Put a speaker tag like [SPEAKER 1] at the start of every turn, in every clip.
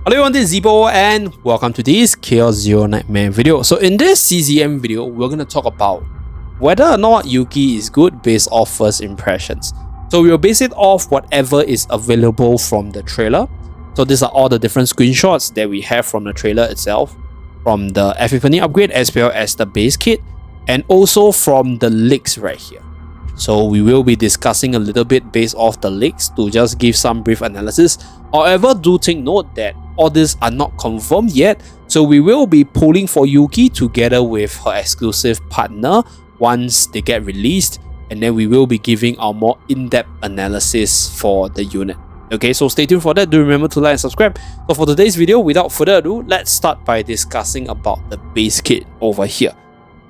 [SPEAKER 1] Hello everyone, this is Zeeebo and welcome to this Chaos Zero Nightmare video. So in this CZM video, we're going to talk about whether or not Yuki is good based off first impressions. So we'll base it off whatever is available from the trailer. So these are all the different screenshots that we have from the trailer itself, from the Epiphany upgrade as well as the base kit, and also from the leaks right here. So we will be discussing a little bit based off the leaks to just give some brief analysis. However, do take note that all these are not confirmed yet, so we will be pulling for Yuki together with her exclusive partner once they get released, and then we will be giving our more in-depth analysis for the unit. Okay, so stay tuned for that. Do remember to like and subscribe. So for today's video, without further ado, let's start by discussing about the base kit over here.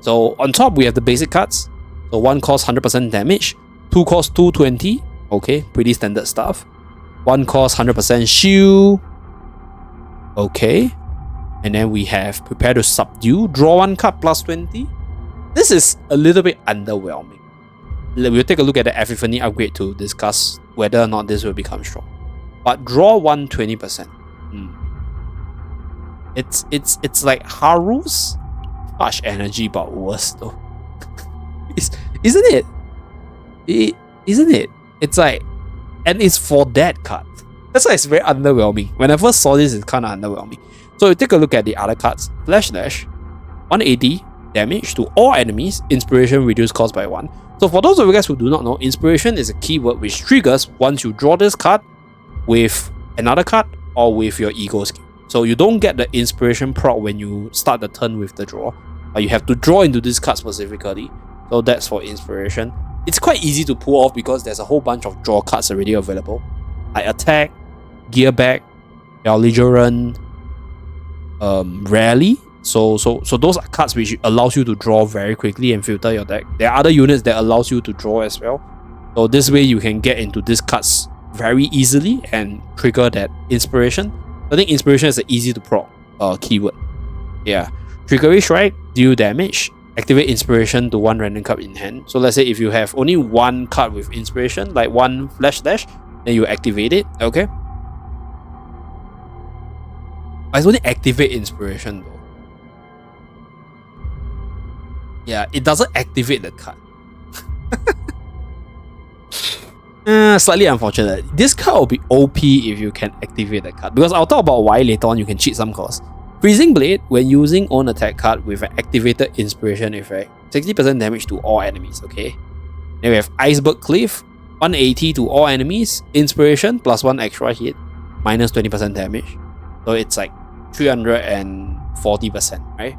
[SPEAKER 1] So on top we have the basic cards. So one costs 100% damage, two costs 220, okay, pretty standard stuff. One costs 100% shield, okay, and then we have prepare to subdue, draw one card plus 20. This is a little bit underwhelming. We'll take a look at the Epiphany upgrade to discuss whether or not this will become strong. But draw 120%. It's like Haru's harsh energy but worse though. Isn't it? Isn't it? It's like, and it's for that card. That's why it's very underwhelming. When I first saw this, it's kind of underwhelming. So you take a look at the other cards. Flash Dash, 180 damage to all enemies. Inspiration reduced cost by 1. So for those of you guys who do not know, inspiration is a keyword which triggers once you draw this card with another card or with your ego skill. So you don't get the inspiration proc when you start the turn with the draw, but you have to draw into this card specifically. So that's for inspiration. It's quite easy to pull off because there's a whole bunch of draw cards already available. Like Attack, Gear Back, Belligerent, Rally. So those are cards which allows you to draw very quickly and filter your deck. There are other units that allows you to draw as well. So this way you can get into these cards very easily and trigger that inspiration. I think inspiration is an easy to proc keyword. Yeah. Trickery Strike, deal damage. Activate inspiration to one random card in hand. So let's say if you have only one card with inspiration, like one Flash Dash, then you activate it, okay? But it's only activate inspiration though. Yeah, it doesn't activate the card. Slightly unfortunate. This card will be OP if you can activate the card, because I'll talk about why later on you can cheat some costs. Freezing Blade, when using own attack card with an activated inspiration effect, 60% damage to all enemies, okay? Then we have Iceberg Cliff, 180 to all enemies, inspiration plus 1 extra hit, minus 20% damage. So it's like 340%, right?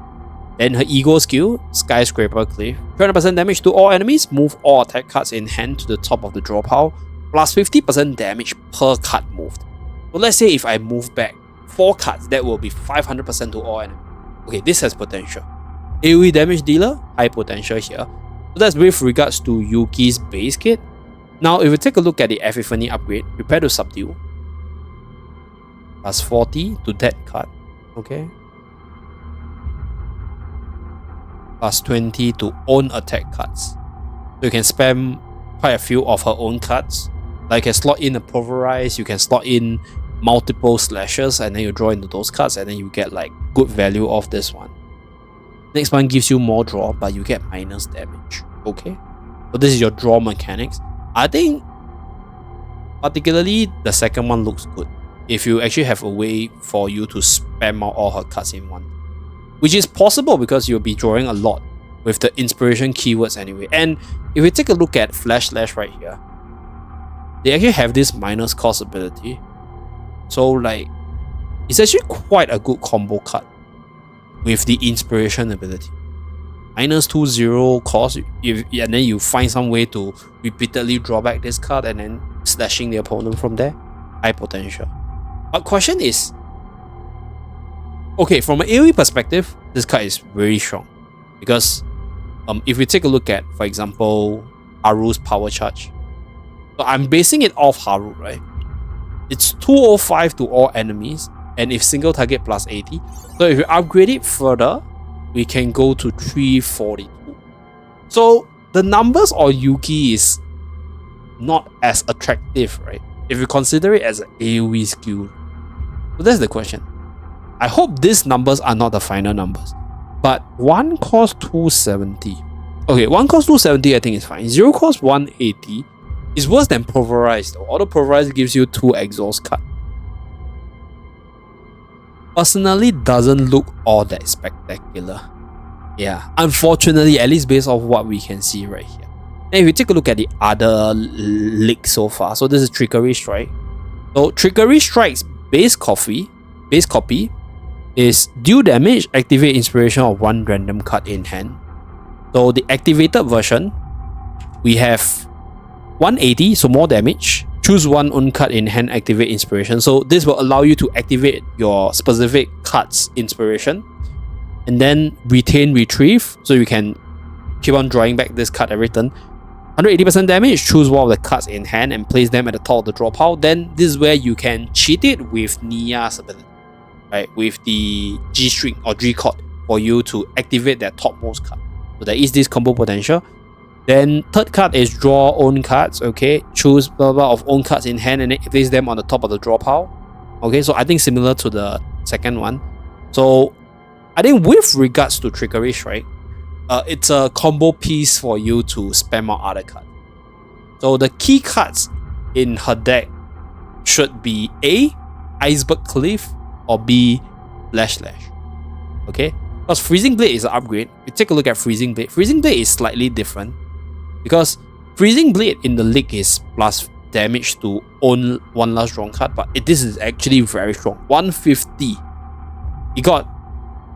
[SPEAKER 1] Then her ego skill, Skyscraper Cliff, 200% damage to all enemies, move all attack cards in hand to the top of the draw pile, plus 50% damage per card moved. So let's say if I move back 4 cards, that will be 500% to all enemies. Okay, this has potential. AoE damage dealer, high potential here. So that's with regards to Yuki's base kit. Now, if we take a look at the Epiphany upgrade, prepare to subdue. Plus 40 to that card. Okay. Plus 20 to own attack cards. So you can spam quite a few of her own cards. Like you can slot in a Pulverize, you can slot in multiple slashes, and then you draw into those cards, and then you get like good value of this one. Next one gives you more draw, but you get minus damage. Okay, so this is your draw mechanics. I think particularly the second one looks good if you actually have a way for you to spam out all her cards in one, which is possible because you'll be drawing a lot with the inspiration keywords anyway. And if we take a look at Flash Slash right here, they actually have this minus cost ability. So like, it's actually quite a good combo card with the inspiration ability. Minus 2-0 cost, and then you find some way to repeatedly draw back this card and then slashing the opponent from there. High potential. But question is, okay, from an AoE perspective, this card is very strong. Because if we take a look at, for example, Haru's power charge. So I'm basing it off Haru, right? It's 205 to all enemies, and if single target plus 80. So if you upgrade it further, we can go to 342. So the numbers on Yuki is not as attractive, right? If you consider it as an AoE skill. So that's the question. I hope these numbers are not the final numbers. But 1 cost 270. Okay, 1 cost 270 I think is fine. 0 cost 180 is worse than pulverized though. Although pulverized gives you 2 exhaust cut. Personally doesn't look all that spectacular. Yeah, unfortunately, at least based off what we can see right here. Now if you take a look at the other leak so far, so this is Trickery Strike. So Trickery Strike's base copy is deal damage, activate inspiration of 1 random card in hand. So the activated version, we have 180, so more damage. Choose 1 own card in hand, activate inspiration. So this will allow you to activate your specific card's inspiration. And then retain retrieve, so you can keep on drawing back this card every turn. 180% damage, choose 1 of the cards in hand and place them at the top of the draw pile. Then this is where you can cheat it with Nia's ability, right? With the G string or G chord for you to activate that topmost card. So there is this combo potential. Then third card is draw own cards, okay? Choose blah blah of own cards in hand and then place them on the top of the draw pile. Okay, so I think similar to the second one. So I think with regards to Trickery Strike, it's a combo piece for you to spam out other cards. So the key cards in her deck should be A, Iceberg Cliff, or B, Lash. Okay? Because Freezing Blade is an upgrade. We take a look at Freezing Blade. Freezing Blade is slightly different because Freezing Blade in the league is plus damage to own 1 last drawn card, but this is actually very strong. 150. It got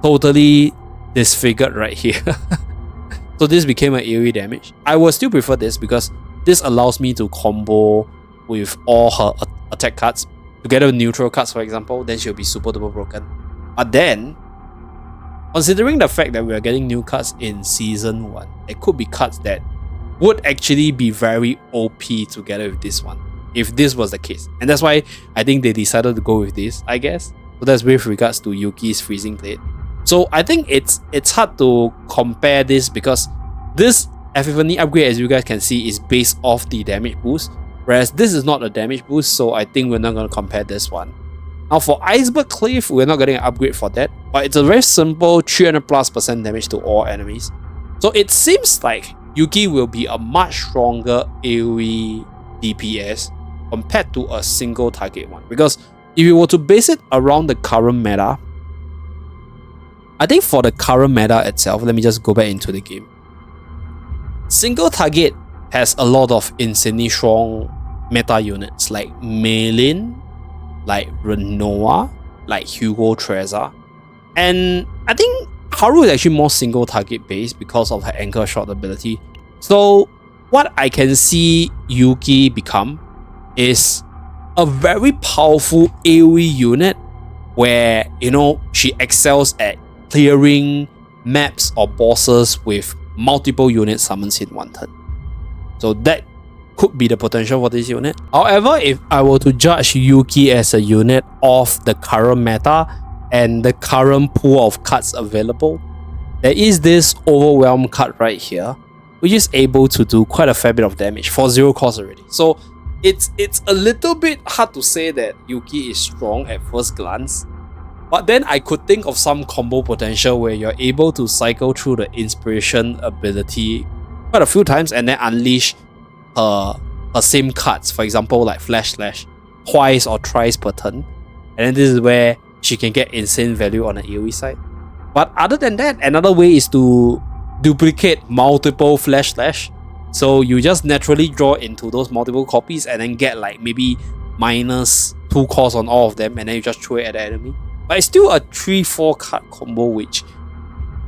[SPEAKER 1] totally disfigured right here. So this became an AoE damage. I will still prefer this because this allows me to combo with all her attack cards together with neutral cards, for example. Then she'll be super duper broken. But then, considering the fact that we are getting new cards in season 1, it could be cards that would actually be very OP together with this one, if this was the case. And that's why I think they decided to go with this, I guess. So that's with regards to Yuki's Freezing Blade. So I think it's hard to compare this because this Epiphany upgrade, as you guys can see, is based off the damage boost, whereas this is not a damage boost, so I think we're not going to compare this one. Now for Iceberg Cliff, we're not getting an upgrade for that, but it's a very simple 300+% damage to all enemies. So it seems like Yuki will be a much stronger AoE DPS compared to a single target one. Because if you were to base it around the current meta, I think for the current meta itself, let me just go back into the game. Single target has a lot of insanely strong meta units like Meilin, like Renoa, like Hugo Trezor. And I think Haru is actually more single target based because of her anchor shot ability. So what I can see Yuki become is a very powerful AoE unit where, you know, she excels at clearing maps or bosses with multiple unit summons in 1 turn. So that could be the potential for this unit. However, if I were to judge Yuki as a unit of the current meta and the current pool of cards available, there is this Overwhelm card right here, which is able to do quite a fair bit of damage for 0 cost already. So it's a little bit hard to say that Yuki is strong at first glance. But then I could think of some combo potential where you're able to cycle through the inspiration ability quite a few times and then unleash her same cards, for example like Flash Slash, twice or thrice per turn. And then this is where she can get insane value on the AoE side. But other than that, another way is to duplicate multiple Flash Slash. So you just naturally draw into those multiple copies and then get like maybe -2 cost on all of them and then you just throw it at the enemy. But it's still a 3-4 card combo, which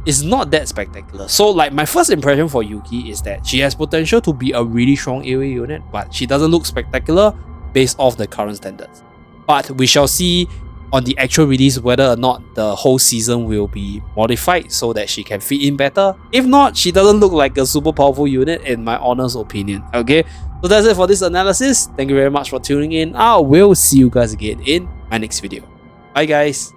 [SPEAKER 1] is not that spectacular. So like my first impression for Yuki is that she has potential to be a really strong AoE unit, but she doesn't look spectacular based off the current standards. But we shall see on the actual release whether or not the whole season will be modified so that she can fit in better. If not, she doesn't look like a super powerful unit in my honest opinion. Okay, so that's it for this analysis. Thank you very much for tuning in. I will see you guys again in my next video. Bye guys.